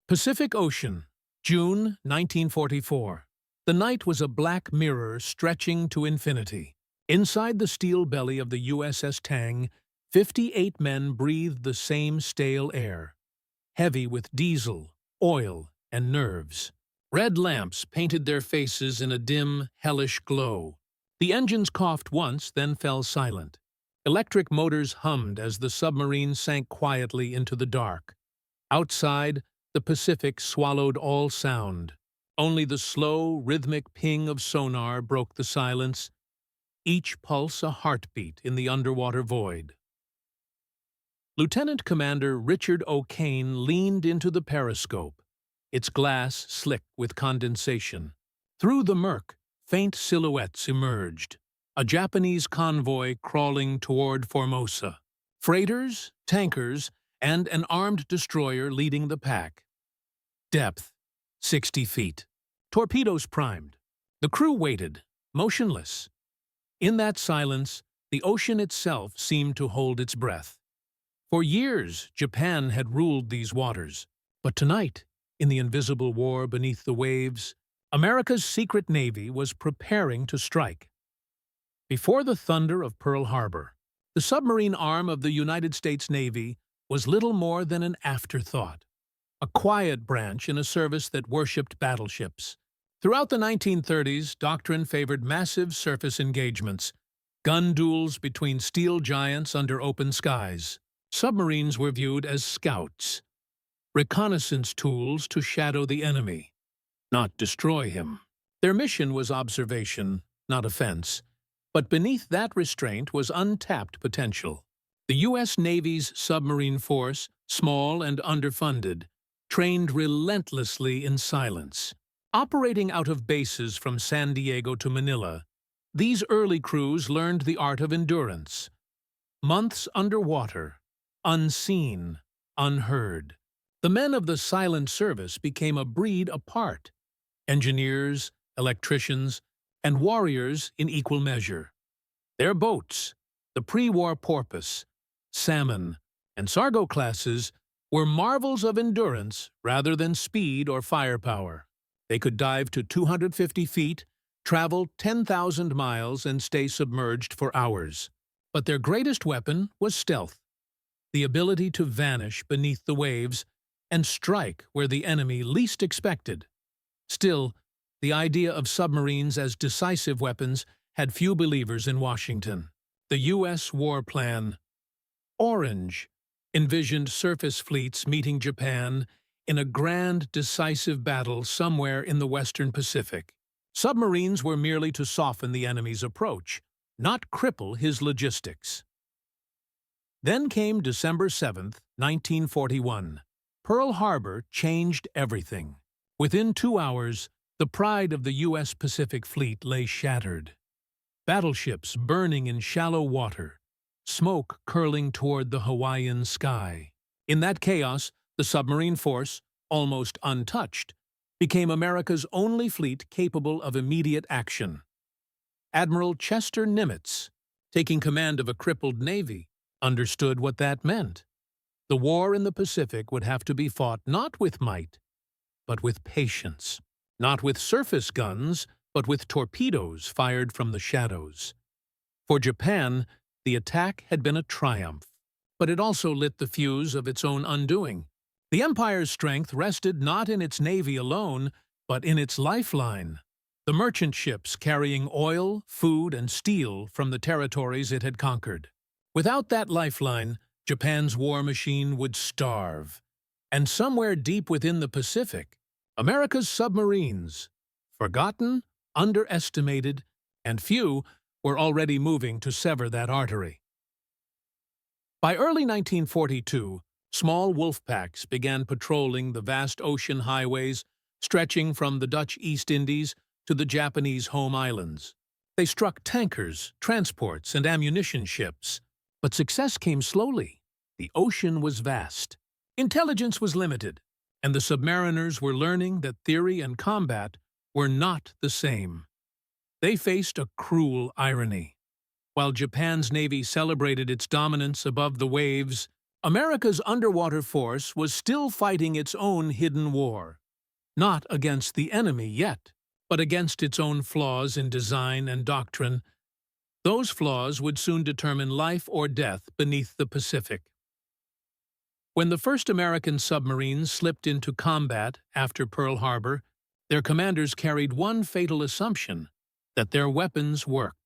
Pacific Ocean, June 1944. The night was a black mirror stretching to infinity. Inside the steel belly of the USS Tang, 58 men breathed the same stale air, heavy with diesel, oil, and nerves. Red lamps painted their faces in a dim, hellish glow. The engines coughed once, then fell silent. Electric motors hummed as the submarine sank quietly into the dark. Outside, the Pacific swallowed all sound. Only the slow, rhythmic ping of sonar broke the silence, each pulse a heartbeat in the underwater void. Lieutenant Commander Richard O'Kane leaned into the periscope, its glass slick with condensation. Through the murk, faint silhouettes emerged, a Japanese convoy crawling toward Formosa. Freighters, tankers, and an armed destroyer leading the pack. Depth, 60 feet. Torpedoes primed. The crew waited, motionless. In that silence, the ocean itself seemed to hold its breath. For years, Japan had ruled these waters. But tonight, in the invisible war beneath the waves, America's secret navy was preparing to strike. Before the thunder of Pearl Harbor, the submarine arm of the United States Navy was little more than an afterthought, a quiet branch in a service that worshipped battleships. Throughout the 1930s, doctrine favored massive surface engagements, gun duels between steel giants under open skies. Submarines were viewed as scouts, reconnaissance tools to shadow the enemy, not destroy him. Their mission was observation, not offense, but beneath that restraint was untapped potential. The U.S. Navy's submarine force, small and underfunded, trained relentlessly in silence. Operating out of bases from San Diego to Manila, these early crews learned the art of endurance. Months underwater, unseen, unheard. The men of the silent service became a breed apart, engineers, electricians, and warriors in equal measure. Their boats, the pre-war Porpoise, Salmon, and Sargo classes, were marvels of endurance rather than speed or firepower. They could dive to 250 feet, travel 10,000 miles, and stay submerged for hours. But their greatest weapon was stealth, the ability to vanish beneath the waves and strike where the enemy least expected. Still, the idea of submarines as decisive weapons had few believers in Washington. The U.S. war plan, Orange, envisioned surface fleets meeting Japan in a grand, decisive battle somewhere in the Western Pacific. Submarines were merely to soften the enemy's approach, not cripple his logistics. Then came December 7, 1941. Pearl Harbor changed everything. Within 2 hours, the pride of the U.S. Pacific Fleet lay shattered. Battleships burning in shallow water, smoke curling toward the Hawaiian sky. In that chaos, the submarine force, almost untouched, became America's only fleet capable of immediate action. Admiral Chester Nimitz, taking command of a crippled navy, understood what that meant. The war in the Pacific would have to be fought not with might, but with patience. Not with surface guns, but with torpedoes fired from the shadows. For Japan, the attack had been a triumph, but it also lit the fuse of its own undoing. The Empire's strength rested not in its navy alone, but in its lifeline, the merchant ships carrying oil, food, and steel from the territories it had conquered. Without that lifeline, Japan's war machine would starve. And somewhere deep within the Pacific, America's submarines, forgotten, underestimated, and few, were already moving to sever that artery. By early 1942, small wolf packs began patrolling the vast ocean highways stretching from the Dutch East Indies to the Japanese home islands. They struck tankers, transports, and ammunition ships. But success came slowly. The ocean was vast. Intelligence was limited, and the submariners were learning that theory and combat were not the same. They faced a cruel irony. While Japan's navy celebrated its dominance above the waves, America's underwater force was still fighting its own hidden war, not against the enemy yet, but against its own flaws in design and doctrine. Those flaws would soon determine life or death beneath the Pacific. When the first American submarines slipped into combat after Pearl Harbor, their commanders carried one fatal assumption: that their weapons worked.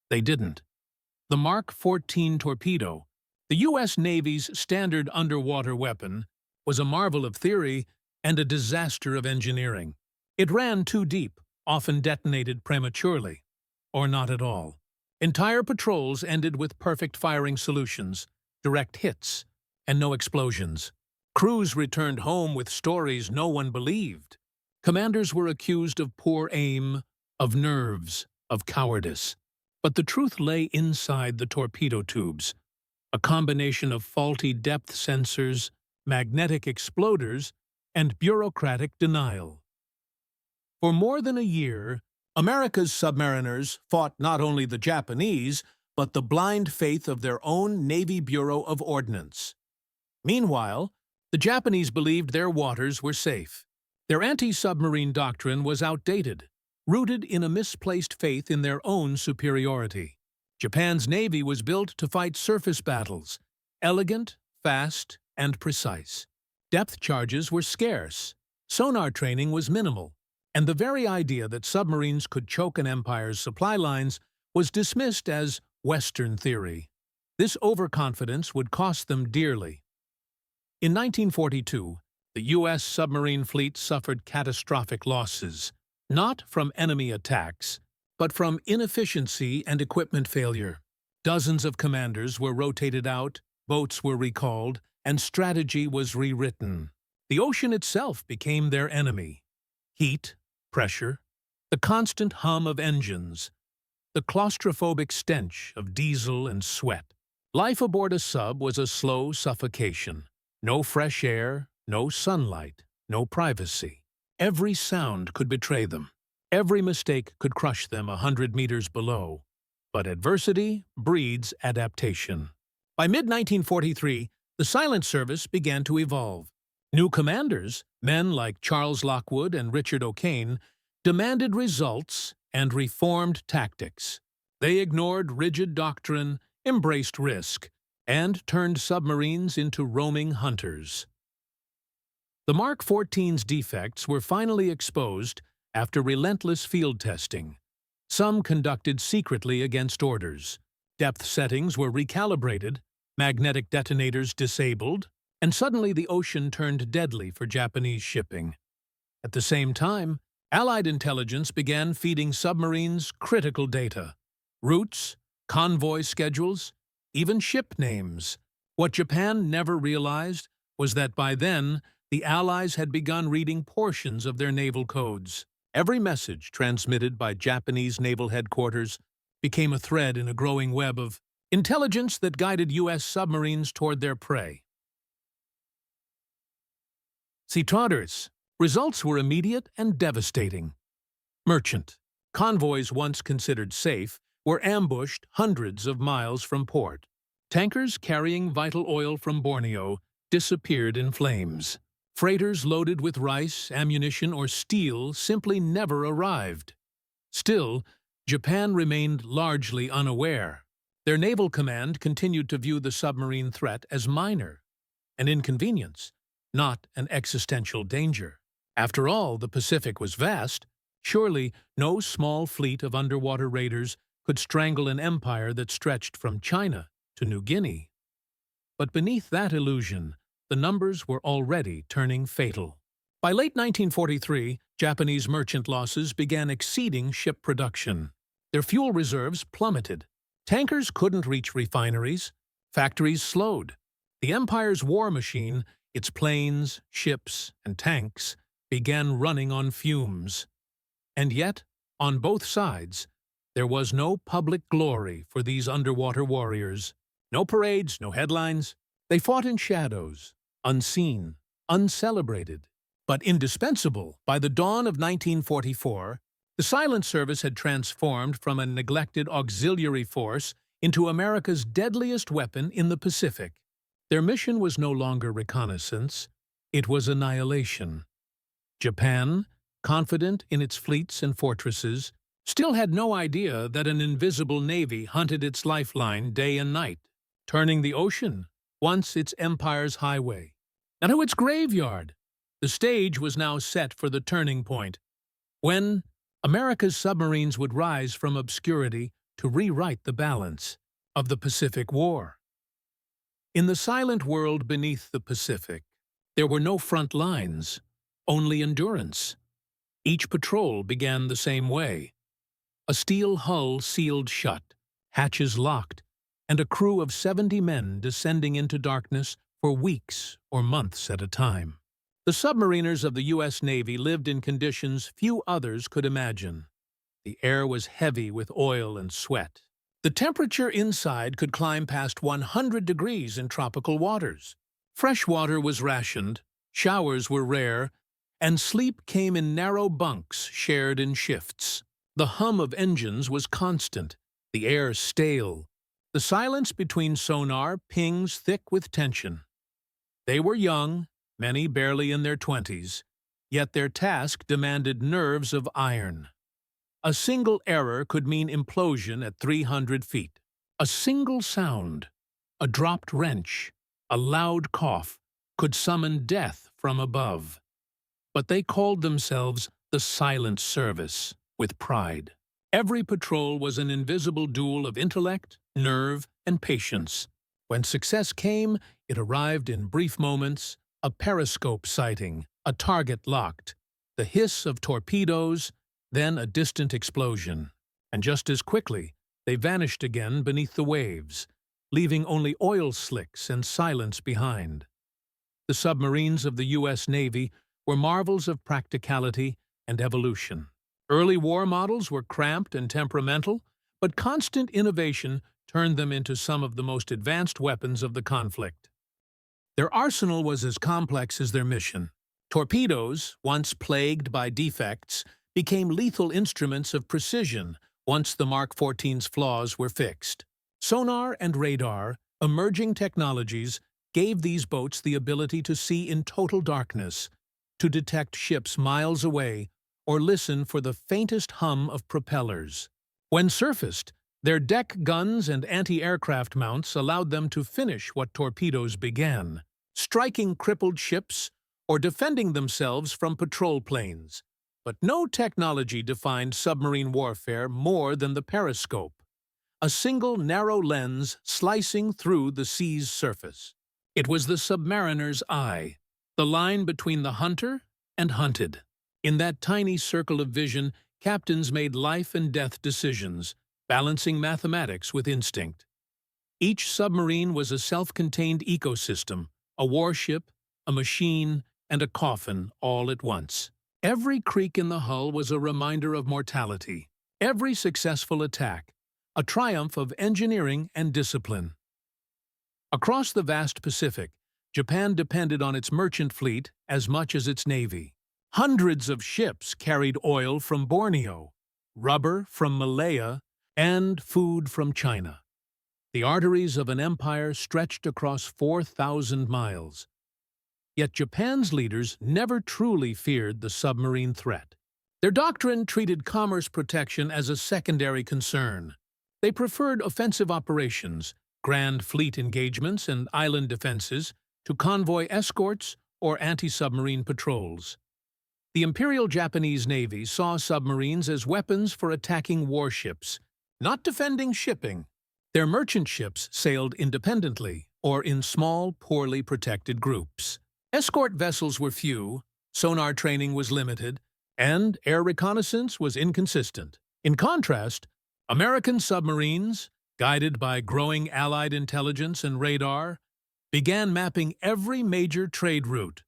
They didn't. The Mark 14 torpedo, the U.S. Navy's standard underwater weapon, was a marvel of theory and a disaster of engineering. It ran too deep, often detonated prematurely, or not at all. Entire patrols ended with perfect firing solutions, direct hits, and no explosions. Crews returned home with stories no one believed. Commanders were accused of poor aim, of nerves, of cowardice. But the truth lay inside the torpedo tubes, a combination of faulty depth sensors, magnetic exploders, and bureaucratic denial. For more than a year, America's submariners fought not only the Japanese, but the blind faith of their own Navy Bureau of Ordnance. Meanwhile, the Japanese believed their waters were safe. Their anti-submarine doctrine was outdated, rooted in a misplaced faith in their own superiority. Japan's navy was built to fight surface battles, elegant, fast, and precise. Depth charges were scarce, sonar training was minimal, and the very idea that submarines could choke an empire's supply lines was dismissed as Western theory. This overconfidence would cost them dearly. In 1942, the U.S. submarine fleet suffered catastrophic losses, not from enemy attacks, but from inefficiency and equipment failure. Dozens of commanders were rotated out, boats were recalled, and strategy was rewritten. The ocean itself became their enemy. Heat, pressure, the constant hum of engines, the claustrophobic stench of diesel and sweat. Life aboard a sub was a slow suffocation. No fresh air, no sunlight, no privacy. Every sound could betray them. Every mistake could crush them 100 meters below. But adversity breeds adaptation. By mid-1943, the silent service began to evolve. New commanders, men like Charles Lockwood and Richard O'Kane, demanded results and reformed tactics. They ignored rigid doctrine, embraced risk, and turned submarines into roaming hunters. The Mark 14's defects were finally exposed after relentless field testing. Some conducted secretly against orders. Depth settings were recalibrated, magnetic detonators disabled, and suddenly the ocean turned deadly for Japanese shipping. At the same time, Allied intelligence began feeding submarines critical data: routes, convoy schedules, even ship names. What Japan never realized was that by then, the Allies had begun reading portions of their naval codes. Every message transmitted by Japanese naval headquarters became a thread in a growing web of intelligence that guided U.S. submarines toward their prey. Citraders. Results were immediate and devastating. Merchant. Convoys once considered safe were ambushed hundreds of miles from port. Tankers carrying vital oil from Borneo disappeared in flames. Freighters loaded with rice, ammunition, or steel simply never arrived. Still, Japan remained largely unaware. Their naval command continued to view the submarine threat as minor, an inconvenience, not an existential danger. After all, the Pacific was vast. Surely no small fleet of underwater raiders could strangle an empire that stretched from China to New Guinea. But beneath that illusion, the numbers were already turning fatal. By late 1943, Japanese merchant losses began exceeding ship production. Their fuel reserves plummeted. Tankers couldn't reach refineries. Factories slowed. The empire's war machine, its planes, ships, and tanks, began running on fumes. And yet, on both sides, there was no public glory for these underwater warriors. No parades, no headlines. They fought in shadows, unseen, uncelebrated, but indispensable. By the dawn of 1944, the silent service had transformed from a neglected auxiliary force into America's deadliest weapon in the Pacific. Their mission was no longer reconnaissance, it was annihilation. Japan, confident in its fleets and fortresses, still had no idea that an invisible navy hunted its lifeline day and night, turning the ocean, once its empire's highway, into its graveyard. The stage was now set for the turning point, when America's submarines would rise from obscurity to rewrite the balance of the Pacific War. In the silent world beneath the Pacific, there were no front lines, only endurance. Each patrol began the same way. A steel hull sealed shut, hatches locked, and a crew of 70 men descending into darkness for weeks or months at a time. The submariners of the U.S. Navy lived in conditions few others could imagine. The air was heavy with oil and sweat. The temperature inside could climb past 100 degrees in tropical waters. Fresh water was rationed, showers were rare, and sleep came in narrow bunks shared in shifts. The hum of engines was constant, the air stale, the silence between sonar pings thick with tension. They were young, many barely in their 20s, yet their task demanded nerves of iron. A single error could mean implosion at 300 feet. A single sound, a dropped wrench, a loud cough, could summon death from above. But they called themselves the Silent Service, with pride. Every patrol was an invisible duel of intellect, nerve, and patience. When success came, it arrived in brief moments: a periscope sighting, a target locked, the hiss of torpedoes, then a distant explosion. And just as quickly, they vanished again beneath the waves, leaving only oil slicks and silence behind. The submarines of the U.S. Navy were marvels of practicality and evolution. Early war models were cramped and temperamental, but constant innovation turned them into some of the most advanced weapons of the conflict. Their arsenal was as complex as their mission. Torpedoes, once plagued by defects, became lethal instruments of precision once the Mark 14's flaws were fixed. Sonar and radar, emerging technologies, gave these boats the ability to see in total darkness, to detect ships miles away, or listen for the faintest hum of propellers. When surfaced, their deck guns and anti-aircraft mounts allowed them to finish what torpedoes began, striking crippled ships or defending themselves from patrol planes. But no technology defined submarine warfare more than the periscope, a single narrow lens slicing through the sea's surface. It was the submariner's eye, the line between the hunter and hunted. In that tiny circle of vision, captains made life-and-death decisions, balancing mathematics with instinct. Each submarine was a self-contained ecosystem, a warship, a machine, and a coffin all at once. Every creak in the hull was a reminder of mortality. Every successful attack, a triumph of engineering and discipline. Across the vast Pacific, Japan depended on its merchant fleet as much as its navy. Hundreds of ships carried oil from Borneo, rubber from Malaya, and food from China. The arteries of an empire stretched across 4,000 miles. Yet Japan's leaders never truly feared the submarine threat. Their doctrine treated commerce protection as a secondary concern. They preferred offensive operations, grand fleet engagements, and island defenses to convoy escorts or anti-submarine patrols. The Imperial Japanese Navy saw submarines as weapons for attacking warships, not defending shipping. Their merchant ships sailed independently or in small, poorly protected groups. Escort vessels were few, sonar training was limited, and air reconnaissance was inconsistent. In contrast, American submarines, guided by growing Allied intelligence and radar, began mapping every major trade route.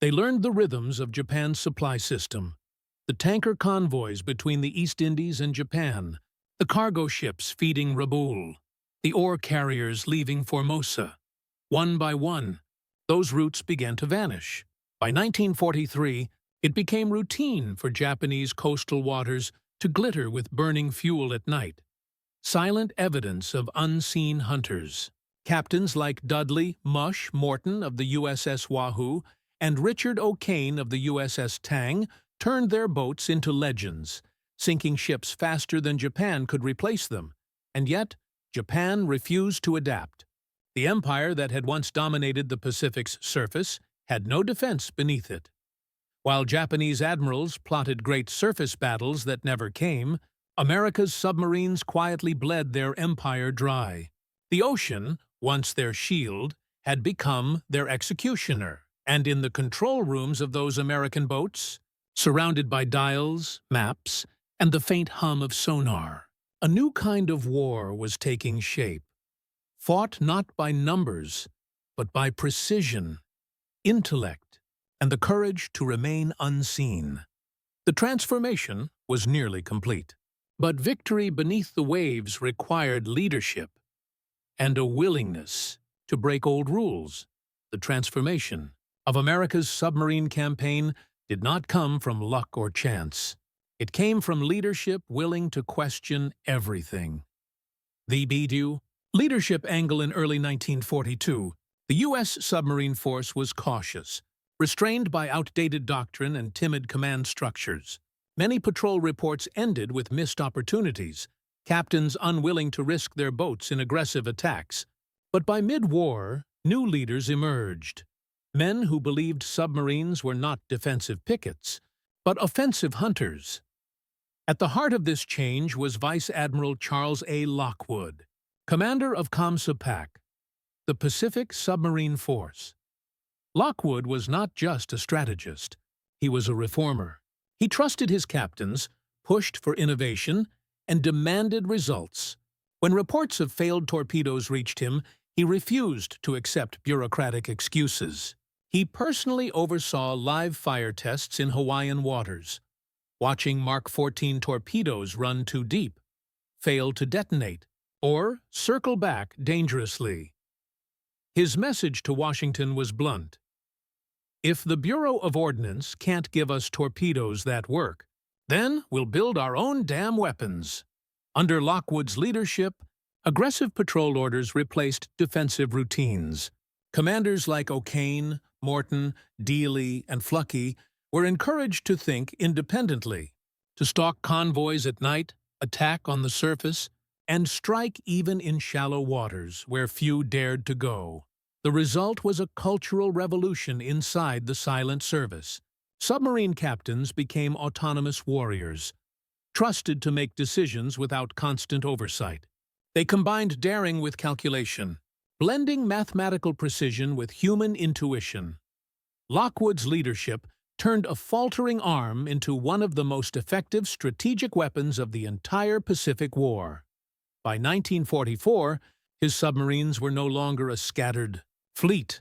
They learned the rhythms of Japan's supply system, the tanker convoys between the East Indies and Japan, the cargo ships feeding Rabaul, the ore carriers leaving Formosa. One by one, those routes began to vanish. By 1943, it became routine for Japanese coastal waters to glitter with burning fuel at night, silent evidence of unseen hunters. Captains like Dudley "Mush" Morton of the USS Wahoo and Richard O'Kane of the USS Tang turned their boats into legends, sinking ships faster than Japan could replace them. And yet, Japan refused to adapt. The empire that had once dominated the Pacific's surface had no defense beneath it. While Japanese admirals plotted great surface battles that never came, America's submarines quietly bled their empire dry. The ocean, once their shield, had become their executioner, and in the control rooms of those American boats, surrounded by dials, maps, and the faint hum of sonar, a new kind of war was taking shape, fought not by numbers, but by precision, intellect, and the courage to remain unseen. The transformation was nearly complete. But victory beneath the waves required leadership and a willingness to break old rules. The transformation of America's submarine campaign did not come from luck or chance. It came from leadership willing to question everything. The BDU leadership angle in early 1942, the U.S. submarine force was cautious, restrained by outdated doctrine and timid command structures. Many patrol reports ended with missed opportunities, captains unwilling to risk their boats in aggressive attacks. But by mid-war, new leaders emerged. Men who believed submarines were not defensive pickets, but offensive hunters. At the heart of this change was Vice Admiral Charles A. Lockwood, commander of COMSOPAC, the Pacific Submarine Force. Lockwood was not just a strategist, he was a reformer. He trusted his captains, pushed for innovation, and demanded results. When reports of failed torpedoes reached him, he refused to accept bureaucratic excuses. He personally oversaw live fire tests in Hawaiian waters, watching Mark 14 torpedoes run too deep, fail to detonate, or circle back dangerously. His message to Washington was blunt. If the Bureau of Ordnance can't give us torpedoes that work, then we'll build our own damn weapons. Under Lockwood's leadership, aggressive patrol orders replaced defensive routines. Commanders like O'Kane, Morton, Dealey, and Fluckey were encouraged to think independently, to stalk convoys at night, attack on the surface, and strike even in shallow waters where few dared to go. The result was a cultural revolution inside the silent service. Submarine captains became autonomous warriors, trusted to make decisions without constant oversight. They combined daring with calculation, blending mathematical precision with human intuition. Lockwood's leadership turned a faltering arm into one of the most effective strategic weapons of the entire Pacific War. By 1944, his submarines were no longer a scattered fleet.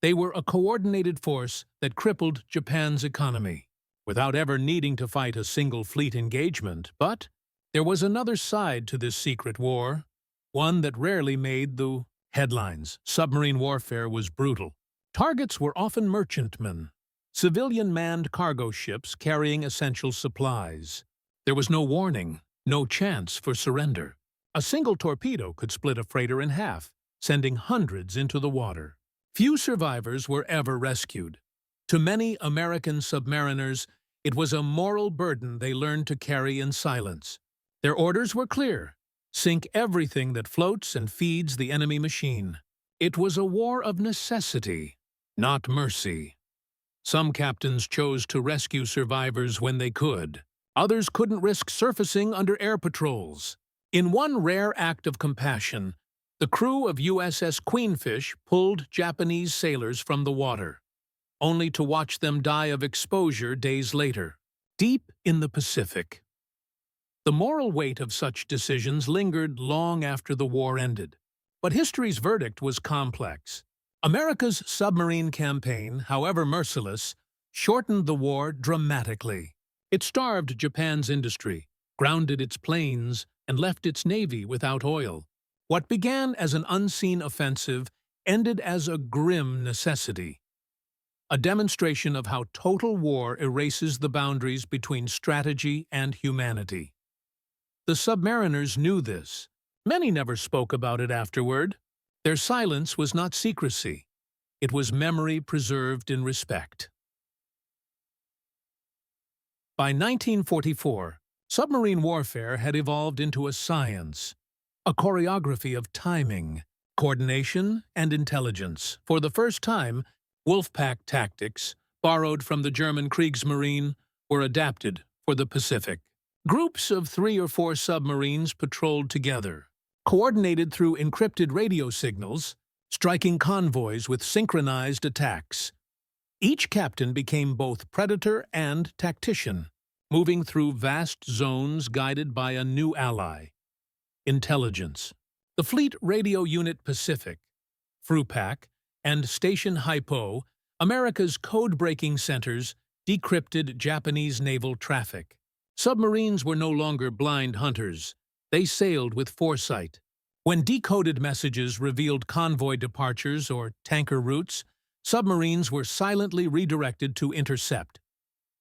They were a coordinated force that crippled Japan's economy, without ever needing to fight a single fleet engagement. But there was another side to this secret war, one that rarely made the headlines. Submarine warfare was brutal. Targets were often merchantmen, civilian-manned cargo ships carrying essential supplies. There was no warning, no chance for surrender. A single torpedo could split a freighter in half, sending hundreds into the water. Few survivors were ever rescued. To many American submariners, it was a moral burden they learned to carry in silence. Their orders were clear: sink everything that floats and feeds the enemy machine. It was a war of necessity, not mercy. Some captains chose to rescue survivors when they could. Others couldn't risk surfacing under air patrols. In one rare act of compassion, the crew of USS Queenfish pulled Japanese sailors from the water, only to watch them die of exposure days later, deep in the Pacific. The moral weight of such decisions lingered long after the war ended. But history's verdict was complex. America's submarine campaign, however merciless, shortened the war dramatically. It starved Japan's industry, grounded its planes, and left its navy without oil. What began as an unseen offensive ended as a grim necessity, a demonstration of how total war erases the boundaries between strategy and humanity. The submariners knew this. Many never spoke about it afterward, Their silence was not secrecy. It was memory preserved in respect. By 1944, submarine warfare had evolved into a science, a choreography of timing, coordination, and intelligence. For the first time, Wolfpack tactics, borrowed from the German Kriegsmarine, were adapted for the Pacific. Groups of 3 or 4 submarines patrolled together, coordinated through encrypted radio signals, striking convoys with synchronized attacks. Each captain became both predator and tactician, moving through vast zones guided by a new ally: intelligence. The Fleet Radio Unit Pacific, FRUPAC, and Station Hypo, America's code-breaking centers, decrypted Japanese naval traffic. Submarines were no longer blind hunters. They sailed with foresight. When decoded messages revealed convoy departures or tanker routes, submarines were silently redirected to intercept.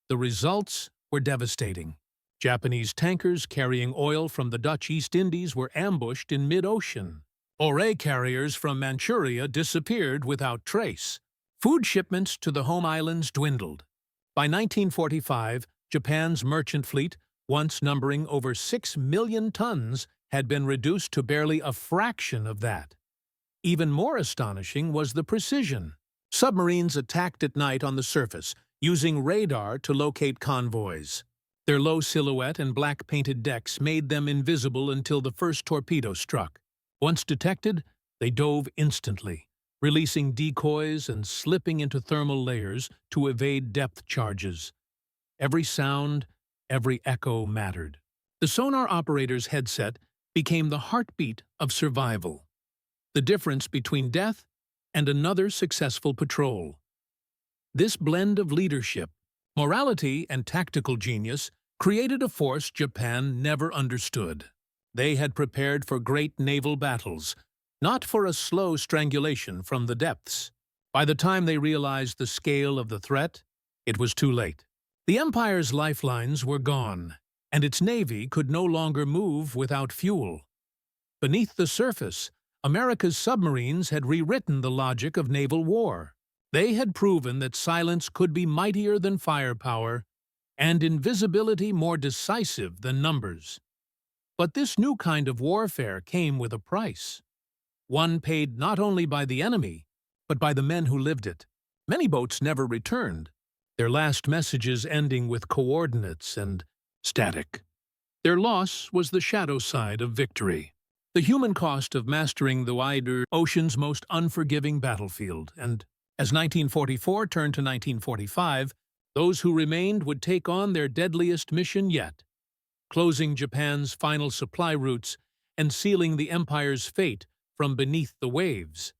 The results were devastating. Japanese tankers carrying oil from the Dutch East Indies were ambushed in mid-ocean. Ore carriers from Manchuria disappeared without trace. Food shipments to the home islands dwindled. By 1945, Japan's merchant fleet, once numbering over 6 million tons, had been reduced to barely a fraction of that. Even more astonishing was the precision. Submarines attacked at night on the surface, using radar to locate convoys. Their low silhouette and black-painted decks made them invisible until the first torpedo struck. Once detected, they dove instantly, releasing decoys and slipping into thermal layers to evade depth charges. Every sound, every echo mattered. The sonar operator's headset became the heartbeat of survival, the difference between death and another successful patrol. This blend of leadership, morality, and tactical genius created a force Japan never understood. They had prepared for great naval battles, not for a slow strangulation from the depths. By the time they realized the scale of the threat, it was too late. The Empire's lifelines were gone, and its navy could no longer move without fuel. Beneath the surface, America's submarines had rewritten the logic of naval war. They had proven that silence could be mightier than firepower, and invisibility more decisive than numbers. But this new kind of warfare came with a price. One paid not only by the enemy, but by the men who lived it. Many boats never returned, their last messages ending with coordinates and static. Their loss was the shadow side of victory, the human cost of mastering the wider ocean's most unforgiving battlefield. And as 1944 turned to 1945, those who remained would take on their deadliest mission yet, closing Japan's final supply routes and sealing the Empire's fate from beneath the waves.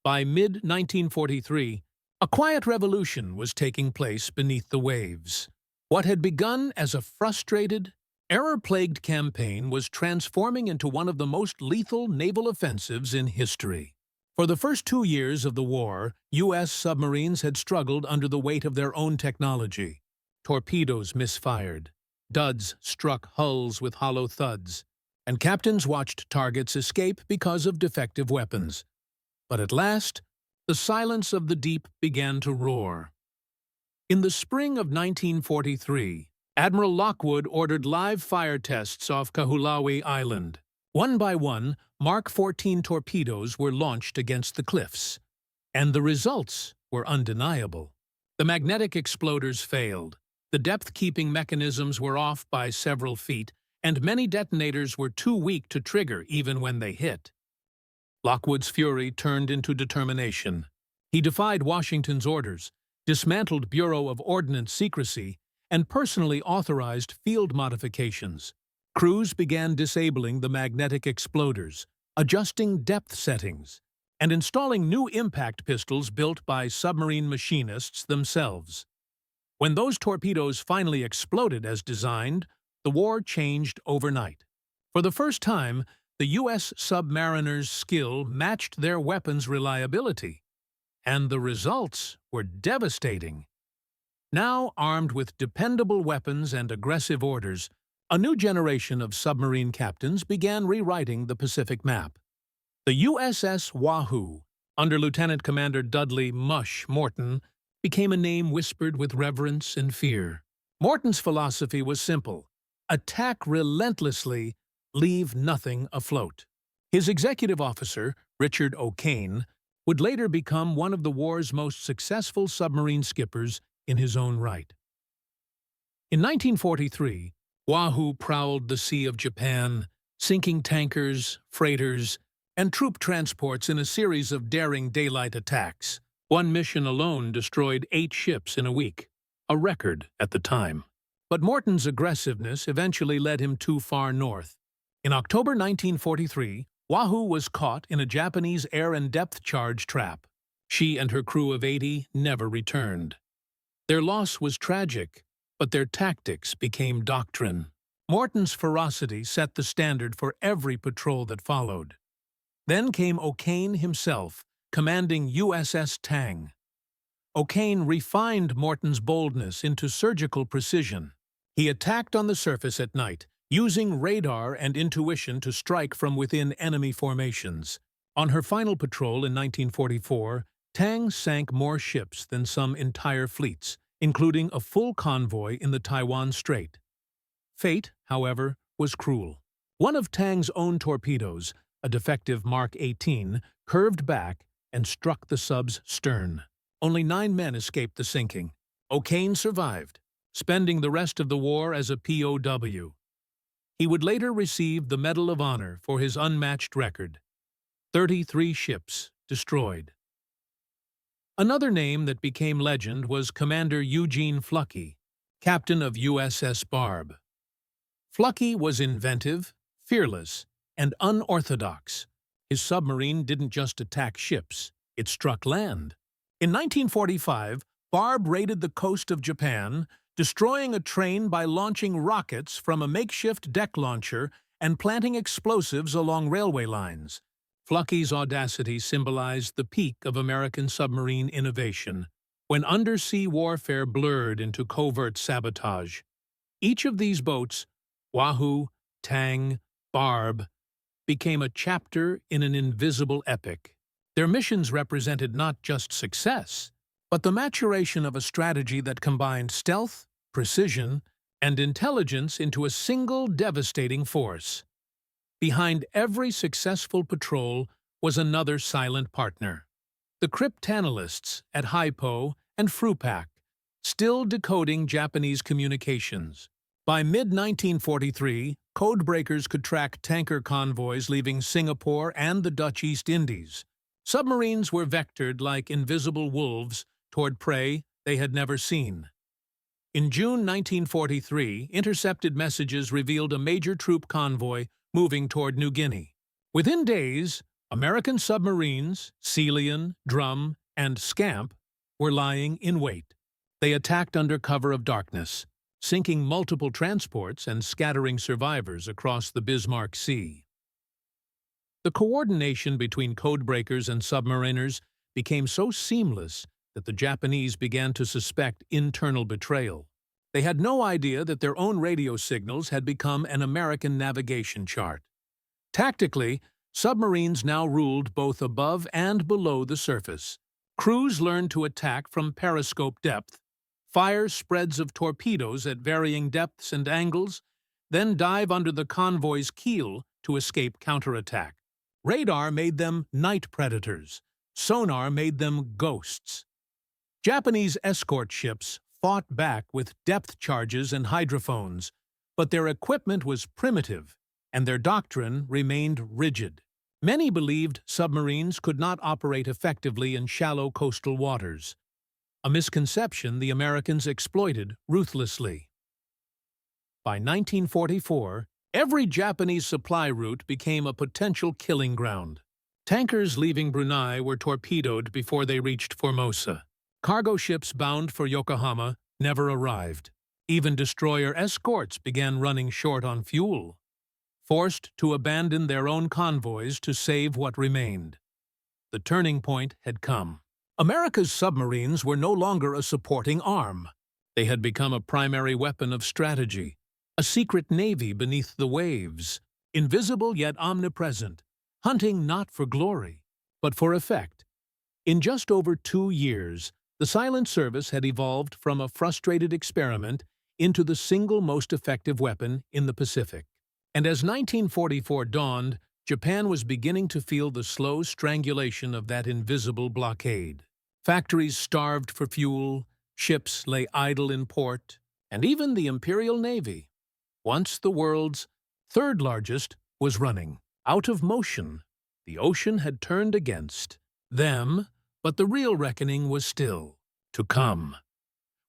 By mid-1943, a quiet revolution was taking place beneath the waves. What had begun as a frustrated, error-plagued campaign was transforming into one of the most lethal naval offensives in history. For the first 2 years of the war, U.S. submarines had struggled under the weight of their own technology. Torpedoes misfired, duds struck hulls with hollow thuds, and captains watched targets escape because of defective weapons. But at last, the silence of the deep began to roar. In the spring of 1943, Admiral Lockwood ordered live fire tests off Kahulawi Island. One by one, Mark 14 torpedoes were launched against the cliffs, and the results were undeniable. The magnetic exploders failed, the depth-keeping mechanisms were off by several feet, and many detonators were too weak to trigger even when they hit. Lockwood's fury turned into determination. He defied Washington's orders, dismantled Bureau of Ordnance secrecy, and personally authorized field modifications. Crews began disabling the magnetic exploders, adjusting depth settings, and installing new impact pistols built by submarine machinists themselves. When those torpedoes finally exploded as designed, the war changed overnight. For the first time, the U.S. submariners' skill matched their weapons' reliability, and the results were devastating. Now armed with dependable weapons and aggressive orders, a new generation of submarine captains began rewriting the Pacific map. The USS Wahoo, under Lieutenant Commander Dudley "Mush" Morton, became a name whispered with reverence and fear. Morton's philosophy was simple: attack relentlessly, leave nothing afloat. His executive officer, Richard O'Kane, would later become one of the war's most successful submarine skippers in his own right. In 1943, Wahoo prowled the Sea of Japan, sinking tankers, freighters, and troop transports in a series of daring daylight attacks. One mission alone destroyed 8 ships in a week, a record at the time. But Morton's aggressiveness eventually led him too far north. In October 1943, Wahoo was caught in a Japanese air and depth charge trap. She and her crew of 80 never returned. Their loss was tragic, but their tactics became doctrine. Morton's ferocity set the standard for every patrol that followed. Then came O'Kane himself, commanding USS Tang. O'Kane refined Morton's boldness into surgical precision. He attacked on the surface at night, using radar and intuition to strike from within enemy formations. On her final patrol in 1944, Tang sank more ships than some entire fleets, including a full convoy in the Taiwan Strait. Fate, however, was cruel. One of Tang's own torpedoes, a defective Mark 18, curved back and struck the sub's stern. Only 9 men escaped the sinking. O'Kane survived, spending the rest of the war as a POW. He would later receive the Medal of Honor for his unmatched record. 33 ships destroyed. Another name that became legend was Commander Eugene Fluckey, captain of USS Barb. Fluckey was inventive, fearless, and unorthodox. His submarine didn't just attack ships, it struck land. In 1945, Barb raided the coast of Japan, destroying a train by launching rockets from a makeshift deck launcher and planting explosives along railway lines. Fluckey's audacity symbolized the peak of American submarine innovation, when undersea warfare blurred into covert sabotage. Each of these boats, Wahoo, Tang, Barb, became a chapter in an invisible epic. Their missions represented not just success, but the maturation of a strategy that combined stealth, precision, and intelligence into a single devastating force. Behind every successful patrol was another silent partner: the cryptanalysts at Hypo and Frupak, still decoding Japanese communications. By mid-1943, codebreakers could track tanker convoys leaving Singapore and the Dutch East Indies. Submarines were vectored like invisible wolves toward prey they had never seen. In June 1943, intercepted messages revealed a major troop convoy moving toward New Guinea. Within days, American submarines, Celian, Drum, and Scamp, were lying in wait. They attacked under cover of darkness, sinking multiple transports and scattering survivors across the Bismarck Sea. The coordination between codebreakers and submariners became so seamless that the Japanese began to suspect internal betrayal. They had no idea that their own radio signals had become an American navigation chart. Tactically, submarines now ruled both above and below the surface. Crews learned to attack from periscope depth, fire spreads of torpedoes at varying depths and angles, then dive under the convoy's keel to escape counterattack. Radar made them night predators. Sonar made them ghosts. Japanese escort ships fought back with depth charges and hydrophones, but their equipment was primitive, and their doctrine remained rigid. Many believed submarines could not operate effectively in shallow coastal waters, a misconception the Americans exploited ruthlessly. By 1944, every Japanese supply route became a potential killing ground. Tankers leaving Brunei were torpedoed before they reached Formosa. Cargo ships bound for Yokohama never arrived. Even destroyer escorts began running short on fuel, forced to abandon their own convoys to save what remained. The turning point had come. America's submarines were no longer a supporting arm. They had become a primary weapon of strategy, a secret navy beneath the waves, invisible yet omnipresent, hunting not for glory, but for effect. In just over 2 years, the Silent Service had evolved from a frustrated experiment into the single most effective weapon in the Pacific. And as 1944 dawned, Japan was beginning to feel the slow strangulation of that invisible blockade. Factories starved for fuel, ships lay idle in port, and even the Imperial Navy, once the world's third largest, was running out of motion. The ocean had turned against them, but the real reckoning was still to come.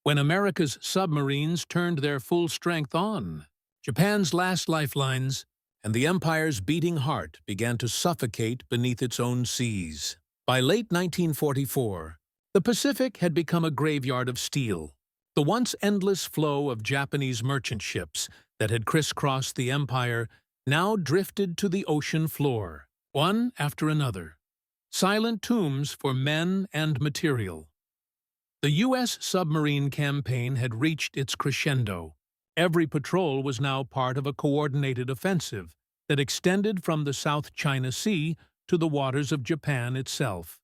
When America's submarines turned their full strength on, Japan's last lifelines and the empire's beating heart began to suffocate beneath its own seas. By late 1944, the Pacific had become a graveyard of steel. The once endless flow of Japanese merchant ships that had crisscrossed the empire now drifted to the ocean floor, one after another, silent tombs for men and material. The U.S. submarine campaign had reached its crescendo. Every patrol was now part of a coordinated offensive that extended from the South China Sea to the waters of Japan itself.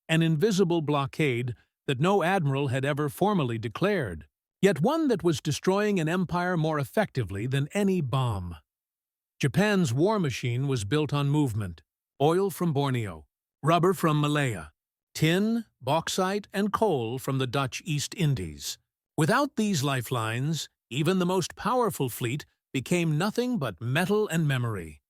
An invisible blockade that no admiral had ever formally declared, yet one that was destroying an empire more effectively than any bomb. Japan's war machine was built on movement: oil from Borneo, rubber from Malaya, tin, bauxite, and coal from the Dutch East Indies. Without these lifelines, even the most powerful fleet became nothing but metal and memory.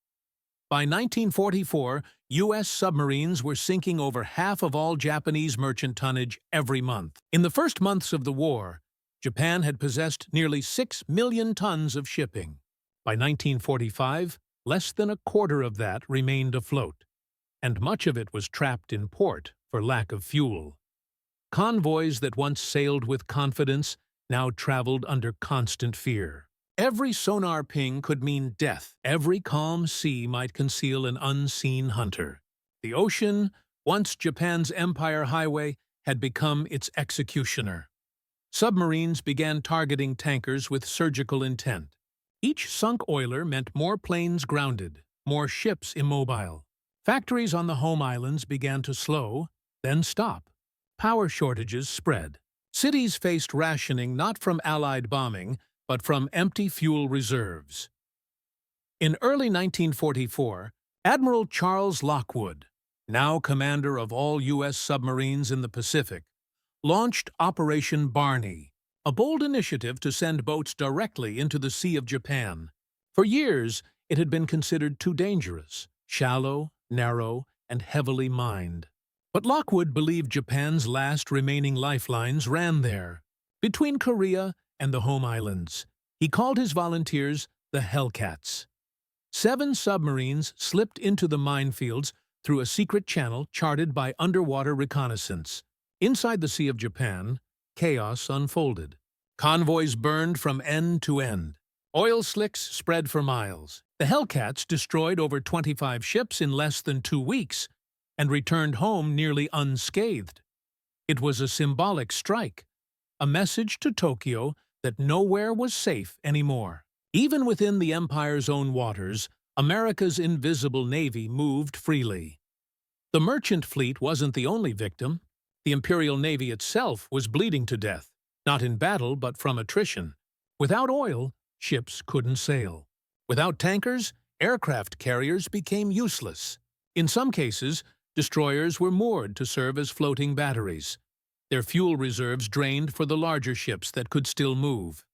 By 1944, U.S. submarines were sinking over half of all Japanese merchant tonnage every month. In the first months of the war, Japan had possessed nearly 6 million tons of shipping. By 1945, less than a quarter of that remained afloat, and much of it was trapped in port for lack of fuel. Convoys that once sailed with confidence now traveled under constant fear. Every sonar ping could mean death. Every calm sea might conceal an unseen hunter. The ocean, once Japan's empire highway, had become its executioner. Submarines began targeting tankers with surgical intent. Each sunk oiler meant more planes grounded, more ships immobile. Factories on the home islands began to slow, then stop. Power shortages spread. Cities faced rationing not from Allied bombing, but from empty fuel reserves. In early 1944, Admiral Charles Lockwood, now commander of all U.S. submarines in the Pacific, launched Operation Barney, a bold initiative to send boats directly into the Sea of Japan. For years, it had been considered too dangerous, shallow, narrow, and heavily mined. But Lockwood believed Japan's last remaining lifelines ran there, between Korea and the home islands. He called his volunteers the Hellcats. 7 submarines slipped into the minefields through a secret channel charted by underwater reconnaissance. Inside the Sea of Japan, chaos unfolded. Convoys burned from end to end. Oil slicks spread for miles. The Hellcats destroyed over 25 ships in less than 2 weeks and returned home nearly unscathed. It was a symbolic strike, a message to Tokyo that nowhere was safe anymore. Even within the empire's own waters, America's invisible navy moved freely. The merchant fleet wasn't the only victim. The Imperial Navy itself was bleeding to death, not in battle but from attrition. Without oil, ships couldn't sail. Without tankers, aircraft carriers became useless. In some cases, destroyers were moored to serve as floating batteries, their fuel reserves drained for the larger ships that could still move.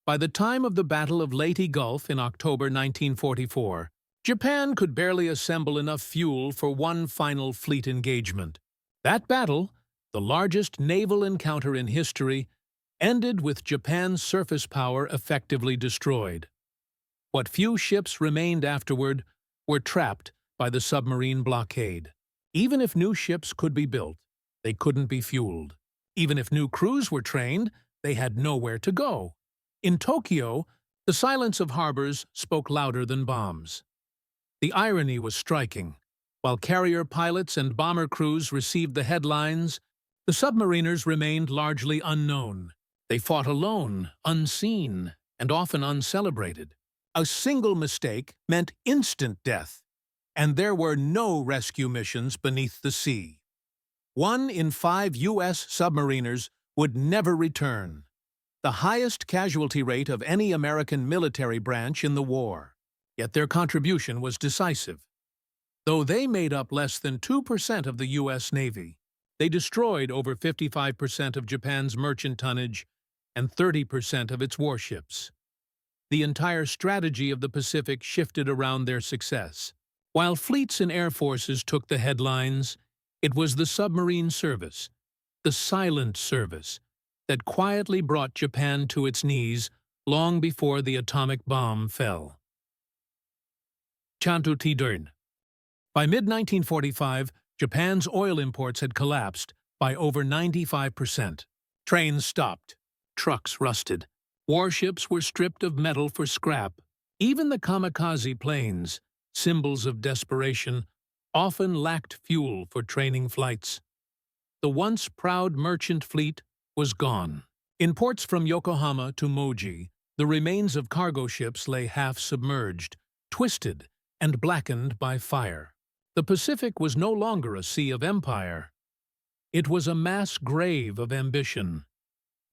By the time of the Battle of Leyte Gulf in October 1944, Japan could barely assemble enough fuel for one final fleet engagement. That battle, the largest naval encounter in history, ended with Japan's surface power effectively destroyed. What few ships remained afterward were trapped by the submarine blockade. Even if new ships could be built, they couldn't be fueled. Even if new crews were trained, they had nowhere to go. In Tokyo, the silence of harbors spoke louder than bombs. The irony was striking. While carrier pilots and bomber crews received the headlines, the submariners remained largely unknown. They fought alone, unseen, and often uncelebrated. A single mistake meant instant death. and there were no rescue missions beneath the sea. 1 in 5 U.S. submariners would never return, the highest casualty rate of any American military branch in the war. Yet their contribution was decisive. Though they made up less than 2% of the U.S. Navy, they destroyed over 55% of Japan's merchant tonnage and 30% of its warships. The entire strategy of the Pacific shifted around their success. While fleets and air forces took the headlines, it was the submarine service, the silent service, that quietly brought Japan to its knees long before the atomic bomb fell. Chantutidern. By mid-1945, Japan's oil imports had collapsed by over 95%. Trains stopped, trucks rusted, warships were stripped of metal for scrap. Even the kamikaze planes, symbols of desperation, often lacked fuel for training flights. The once proud merchant fleet was gone. In ports from Yokohama to Moji, the remains of cargo ships lay half submerged, twisted, and blackened by fire. The Pacific was no longer a sea of empire. It was a mass grave of ambition.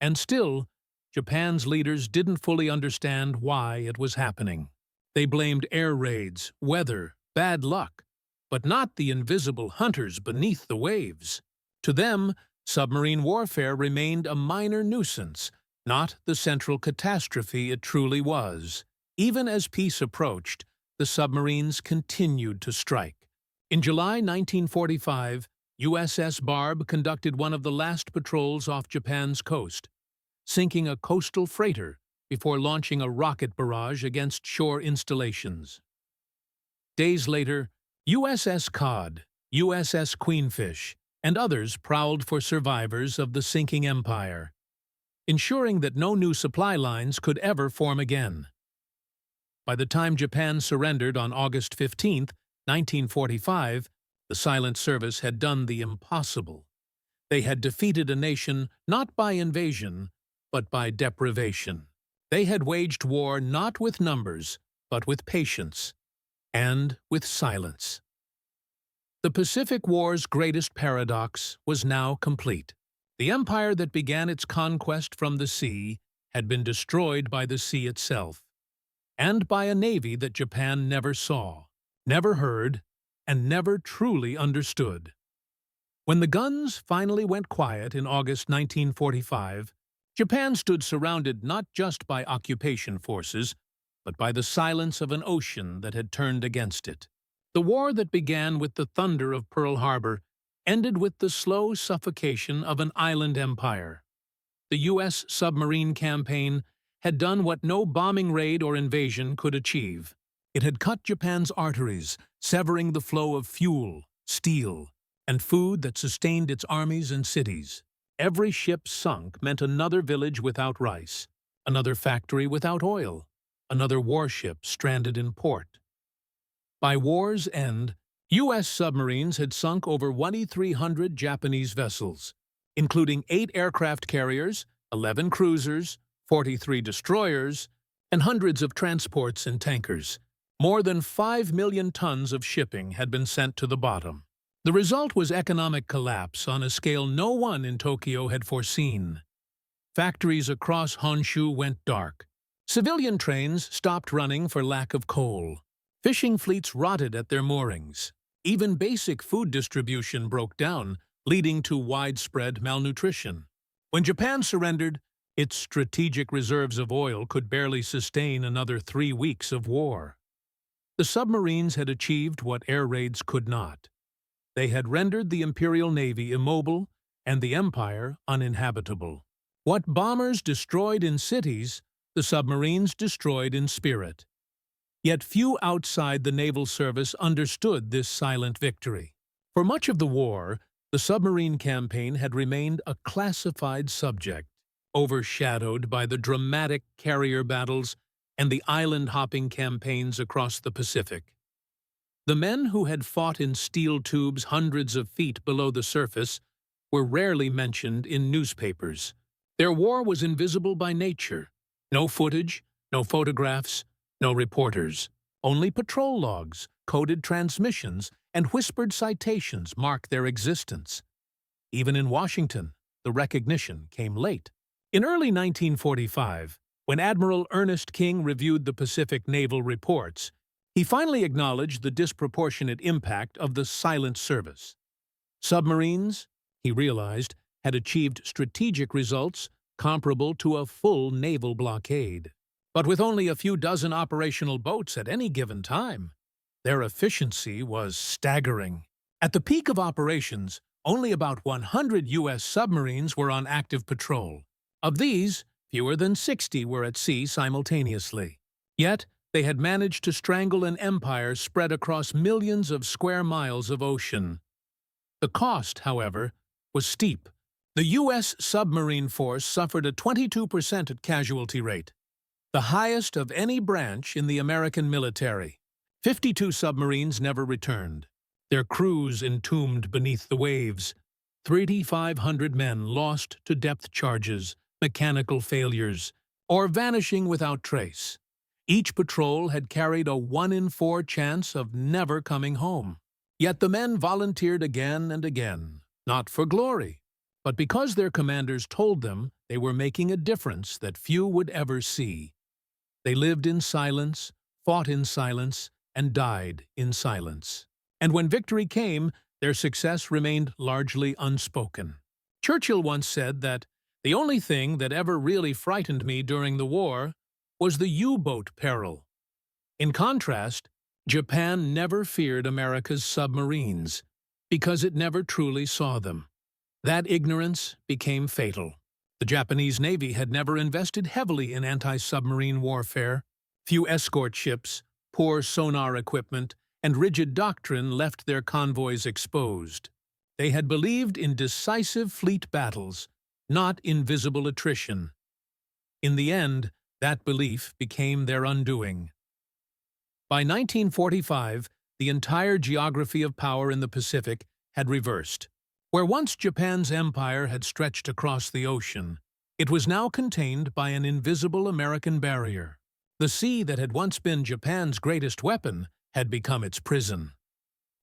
And still, Japan's leaders didn't fully understand why it was happening. They blamed air raids, weather, bad luck, but not the invisible hunters beneath the waves. To them, submarine warfare remained a minor nuisance, not the central catastrophe it truly was. Even as peace approached, the submarines continued to strike. In July 1945, USS Barb conducted one of the last patrols off Japan's coast, sinking a coastal freighter before launching a rocket barrage against shore installations. Days later, USS Cod, USS Queenfish, and others prowled for survivors of the sinking empire, ensuring that no new supply lines could ever form again. By the time Japan surrendered on August 15, 1945, the silent service had done the impossible. They had defeated a nation not by invasion, but by deprivation. They had waged war not with numbers, but with patience, and with silence. The Pacific War's greatest paradox was now complete. The empire that began its conquest from the sea had been destroyed by the sea itself, and by a navy that Japan never saw, never heard, and never truly understood. When the guns finally went quiet in August 1945, Japan stood surrounded not just by occupation forces, but by the silence of an ocean that had turned against it. The war that began with the thunder of Pearl Harbor ended with the slow suffocation of an island empire. The U.S. submarine campaign had done what no bombing raid or invasion could achieve. It had cut Japan's arteries, severing the flow of fuel, steel, and food that sustained its armies and cities. Every ship sunk meant another village without rice, another factory without oil, another warship stranded in port. By war's end, U.S. submarines had sunk over 2,300 Japanese vessels, including 8 aircraft carriers, 11 cruisers, 43 destroyers, and hundreds of transports and tankers. More than 5 million tons of shipping had been sent to the bottom. The result was economic collapse on a scale no one in Tokyo had foreseen. Factories across Honshu went dark. Civilian trains stopped running for lack of coal. Fishing fleets rotted at their moorings. Even basic food distribution broke down, leading to widespread malnutrition. When Japan surrendered, its strategic reserves of oil could barely sustain another 3 weeks of war. The submarines had achieved what air raids could not. They had rendered the Imperial Navy immobile and the Empire uninhabitable. What bombers destroyed in cities, the submarines destroyed in spirit. Yet few outside the naval service understood this silent victory. For much of the war, the submarine campaign had remained a classified subject, overshadowed by the dramatic carrier battles and the island-hopping campaigns across the Pacific. The men who had fought in steel tubes hundreds of feet below the surface were rarely mentioned in newspapers. Their war was invisible by nature. No footage, no photographs, no reporters. Only patrol logs, coded transmissions and whispered citations mark their existence. Even in Washington, the recognition came late. In early 1945, when Admiral Ernest King reviewed the Pacific naval reports, he finally acknowledged the disproportionate impact of the silent service. Submarines, he realized, had achieved strategic results comparable to a full naval blockade. But with only a few dozen operational boats at any given time, their efficiency was staggering. At the peak of operations, only about 100 U.S. submarines were on active patrol. Of these, fewer than 60 were at sea simultaneously. Yet, they had managed to strangle an empire spread across millions of square miles of ocean. The cost, however, was steep. The U.S. submarine force suffered a 22% casualty rate, the highest of any branch in the American military. 52 submarines never returned, their crews entombed beneath the waves. 3,500 men lost to depth charges, mechanical failures, or vanishing without trace. Each patrol had carried a 1 in 4 chance of never coming home. Yet the men volunteered again and again, not for glory, but because their commanders told them they were making a difference that few would ever see. They lived in silence, fought in silence, and died in silence. And when victory came, their success remained largely unspoken. Churchill once said that the only thing that ever really frightened me during the war was the U-boat peril. In contrast, Japan never feared America's submarines because it never truly saw them. That ignorance became fatal. The Japanese Navy had never invested heavily in anti-submarine warfare. Few escort ships, poor sonar equipment, and rigid doctrine left their convoys exposed. They had believed in decisive fleet battles, not invisible attrition. In the end, that belief became their undoing. By 1945, the entire geography of power in the Pacific had reversed. Where once Japan's empire had stretched across the ocean, it was now contained by an invisible American barrier. The sea that had once been Japan's greatest weapon had become its prison.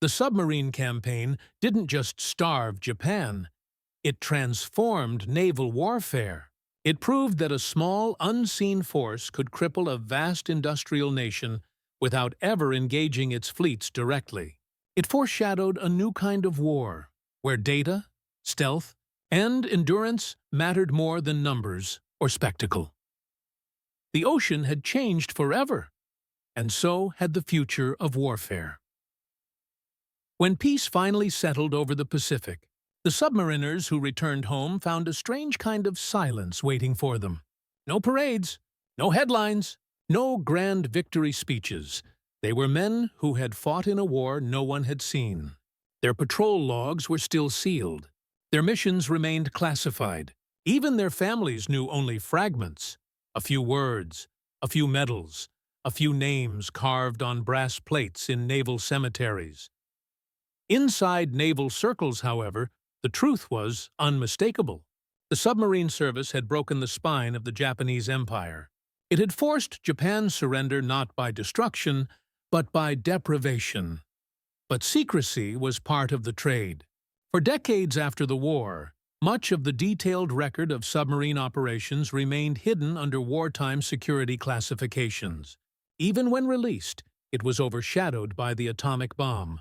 The submarine campaign didn't just starve Japan, it transformed naval warfare. It proved that a small, unseen force could cripple a vast industrial nation without ever engaging its fleets directly. It foreshadowed a new kind of war, where data, stealth, and endurance mattered more than numbers or spectacle. The ocean had changed forever, and so had the future of warfare. When peace finally settled over the Pacific, the submariners who returned home found a strange kind of silence waiting for them. No parades, no headlines, no grand victory speeches. They were men who had fought in a war no one had seen. Their patrol logs were still sealed. Their missions remained classified. Even their families knew only fragments. A few words, a few medals, a few names carved on brass plates in naval cemeteries. Inside naval circles, however, the truth was unmistakable. The submarine service had broken the spine of the Japanese Empire. It had forced Japan's surrender not by destruction, but by deprivation. But secrecy was part of the trade. For decades after the war, much of the detailed record of submarine operations remained hidden under wartime security classifications. Even when released, it was overshadowed by the atomic bomb,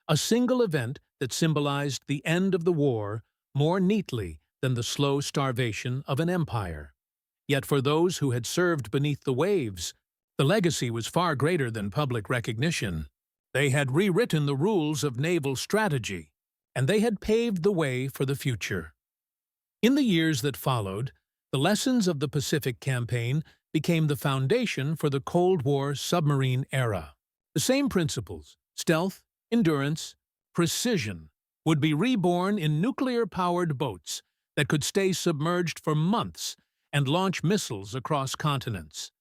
a single event that symbolized the end of the war more neatly than the slow starvation of an empire. Yet for those who had served beneath the waves, the legacy was far greater than public recognition. They had rewritten the rules of naval strategy, and they had paved the way for the future. In the years that followed, the lessons of the Pacific Campaign became the foundation for the Cold War submarine era. The same principles, stealth, endurance, precision, would be reborn in nuclear-powered boats that could stay submerged for months and launch missiles across continents.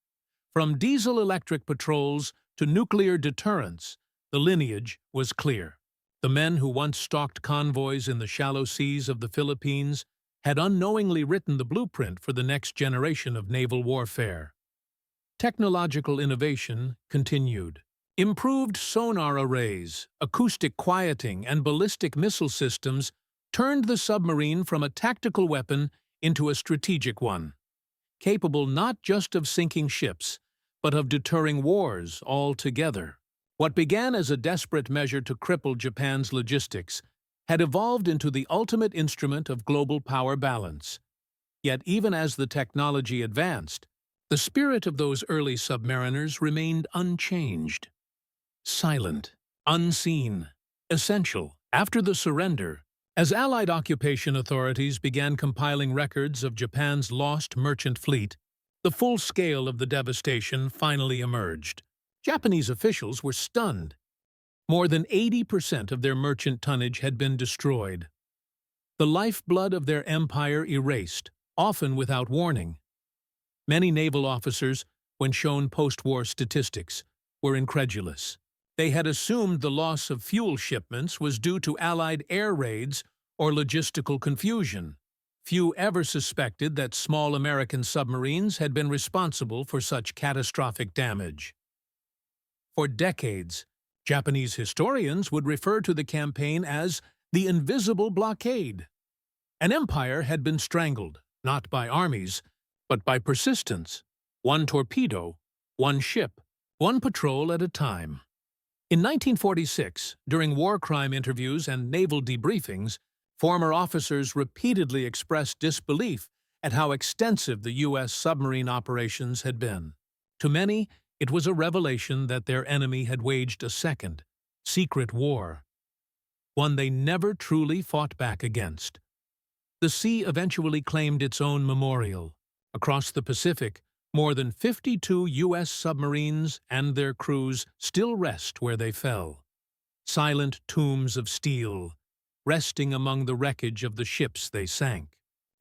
From diesel-electric patrols to nuclear deterrence, the lineage was clear. The men who once stalked convoys in the shallow seas of the Philippines had unknowingly written the blueprint for the next generation of naval warfare. Technological innovation continued. Improved sonar arrays, acoustic quieting, and ballistic missile systems turned the submarine from a tactical weapon into a strategic one, capable not just of sinking ships, but of deterring wars altogether. What began as a desperate measure to cripple Japan's logistics had evolved into the ultimate instrument of global power balance. Yet even as the technology advanced, the spirit of those early submariners remained unchanged. Silent, unseen, essential. After the surrender, as Allied occupation authorities began compiling records of Japan's lost merchant fleet, the full scale of the devastation finally emerged. Japanese officials were stunned. More than 80% of their merchant tonnage had been destroyed. The lifeblood of their empire erased, often without warning. Many naval officers, when shown post-war statistics, were incredulous. They had assumed the loss of fuel shipments was due to Allied air raids or logistical confusion. Few ever suspected that small American submarines had been responsible for such catastrophic damage. For decades, Japanese historians would refer to the campaign as the Invisible Blockade. An empire had been strangled, not by armies, but by persistence. One torpedo, one ship, one patrol at a time. In 1946, during war crime interviews and naval debriefings, former officers repeatedly expressed disbelief at how extensive the U.S. submarine operations had been. To many, it was a revelation that their enemy had waged a second, secret war, one they never truly fought back against. The sea eventually claimed its own memorial. Across the Pacific, more than 52 U.S. submarines and their crews still rest where they fell. Silent tombs of steel, resting among the wreckage of the ships they sank.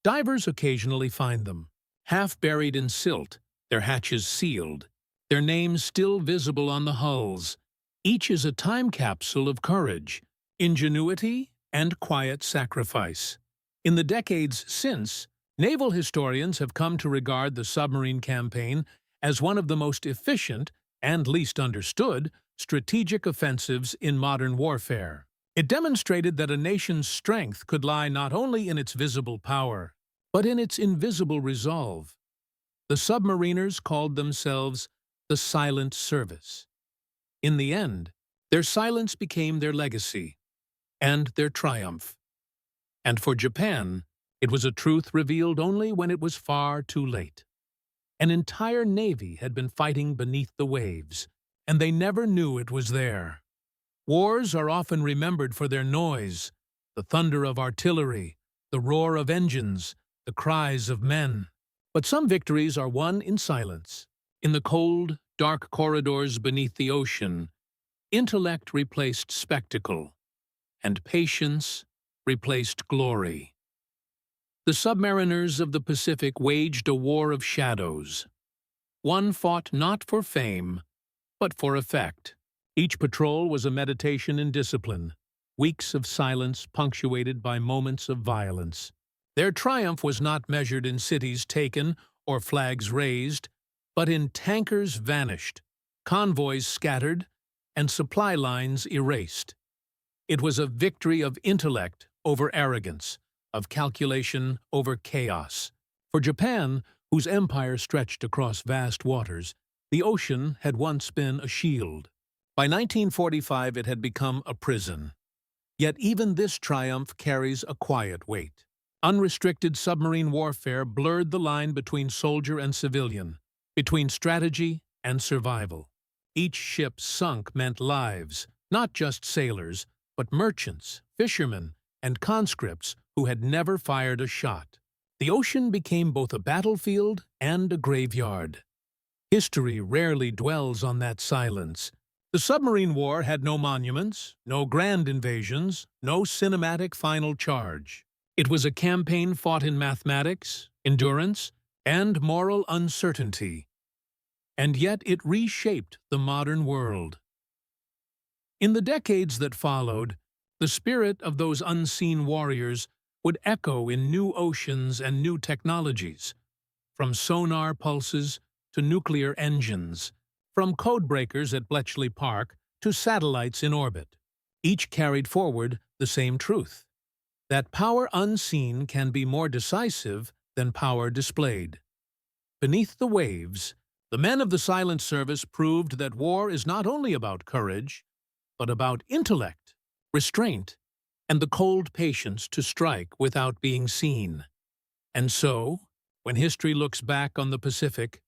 Divers occasionally find them, half buried in silt, their hatches sealed, their names still visible on the hulls. Each is a time capsule of courage, ingenuity, and quiet sacrifice. In the decades since, naval historians have come to regard the submarine campaign as one of the most efficient and least understood strategic offensives in modern warfare. It demonstrated that a nation's strength could lie not only in its visible power, but in its invisible resolve. The submariners called themselves the Silent Service. In the end, their silence became their legacy and their triumph. And for Japan, it was a truth revealed only when it was far too late. An entire navy had been fighting beneath the waves, and they never knew it was there. Wars are often remembered for their noise, the thunder of artillery, the roar of engines, the cries of men. But some victories are won in silence. In the cold, dark corridors beneath the ocean, intellect replaced spectacle, and patience replaced glory. The submariners of the Pacific waged a war of shadows. One fought not for fame, but for effect. Each patrol was a meditation in discipline, weeks of silence punctuated by moments of violence. Their triumph was not measured in cities taken or flags raised, but in tankers vanished, convoys scattered, and supply lines erased. It was a victory of intellect over arrogance, of calculation over chaos. For Japan, whose empire stretched across vast waters, the ocean had once been a shield. By 1945, it had become a prison. Yet even this triumph carries a quiet weight. Unrestricted submarine warfare blurred the line between soldier and civilian, between strategy and survival. Each ship sunk meant lives, not just sailors, but merchants, fishermen, and conscripts who had never fired a shot. The ocean became both a battlefield and a graveyard. History rarely dwells on that silence. The submarine war had no monuments, no grand invasions, no cinematic final charge. It was a campaign fought in mathematics, endurance, and moral uncertainty. And yet it reshaped the modern world. In the decades that followed, the spirit of those unseen warriors would echo in new oceans and new technologies, from sonar pulses to nuclear engines, from codebreakers at Bletchley Park to satellites in orbit. Each carried forward the same truth: that power unseen can be more decisive than power displayed. Beneath the waves, the men of the Silent Service proved that war is not only about courage, but about intellect, restraint, and the cold patience to strike without being seen. And so, when history looks back on the Pacific,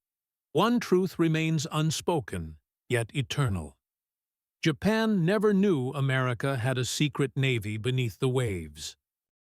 one truth remains unspoken, yet eternal. Japan never knew America had a secret navy beneath the waves.